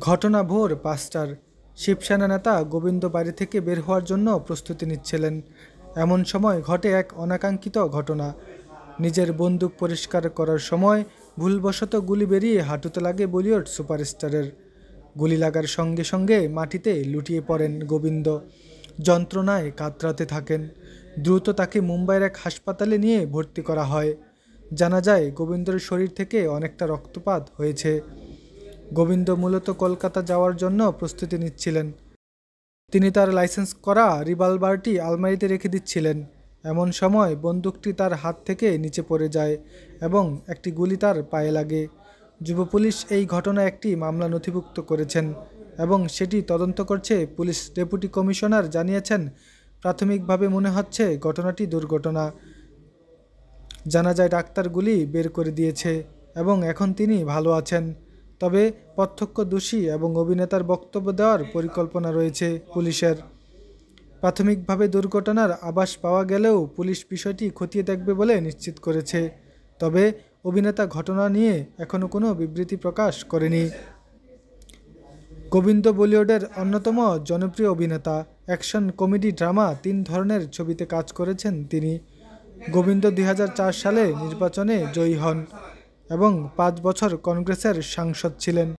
ঘটনা ভোর ৫টার। শিবসেনা নেতা গোবিন্দ বাড়ি থেকে বের হওয়ার জন্য প্রস্তুতি নিচ্ছিলেন। এমন সময় ঘটে এক অনাকাঙ্ক্ষিত ঘটনা। নিজের বন্দুক পরিষ্কার করার সময় ভুলবশত গুলি বেরিয়ে হাঁটুতে লাগে বলিউড সুপারস্টারের। গুলি লাগার সঙ্গে সঙ্গে মাটিতে লুটিয়ে পড়েন গোবিন্দ। যন্ত্রণায় কাতরাতে থাকেন। দ্রুত তাকে মুম্বাইয়ের এক হাসপাতালে নিয়ে ভর্তি করা হয়। জানা যায় গোবিন্দর শরীর থেকে অনেকটা রক্তপাত হয়েছে। গোবিন্দ মূলত কলকাতা যাওয়ার জন্য প্রস্তুতি নিচ্ছিলেন। তিনি তার লাইসেন্স করা রিভলভারটি আলমারিতে রেখে দিচ্ছিলেন। এমন সময় বন্দুকটি তার হাত থেকে নিচে পড়ে যায় এবং একটি গুলি তার পায়ে লাগে। যুব পুলিশ এই ঘটনায় একটি মামলা নথিভুক্ত করেছেন এবং সেটি তদন্ত করছে পুলিশ। ডেপুটি কমিশনার জানিয়েছেন, প্রাথমিকভাবে মনে হচ্ছে ঘটনাটি দুর্ঘটনা। জানা যায় ডাক্তার গুলি বের করে দিয়েছে এবং এখন তিনি ভালো আছেন। তবে প্রত্যক্ষ দোষী এবং অভিনেতার বক্তব্য দেওয়ার পরিকল্পনা রয়েছে পুলিশের। প্রাথমিকভাবে দুর্ঘটনার আভাস পাওয়া গেলেও পুলিশ বিষয়টি খতিয়ে দেখবে বলে নিশ্চিত করেছে। তবে অভিনেতা ঘটনা নিয়ে এখনও কোনো বিবৃতি প্রকাশ করেনি। গোবিন্দ বলিউডের অন্যতম জনপ্রিয় অভিনেতা। অ্যাকশন, কমেডি, ড্রামা ৩ ধরনের ছবিতে কাজ করেছেন তিনি। গোবিন্দ ২০০৪ সালে নির্বাচনে জয়ী হন এবং ৫ বছর কংগ্রেসের সাংসদ ছিলেন।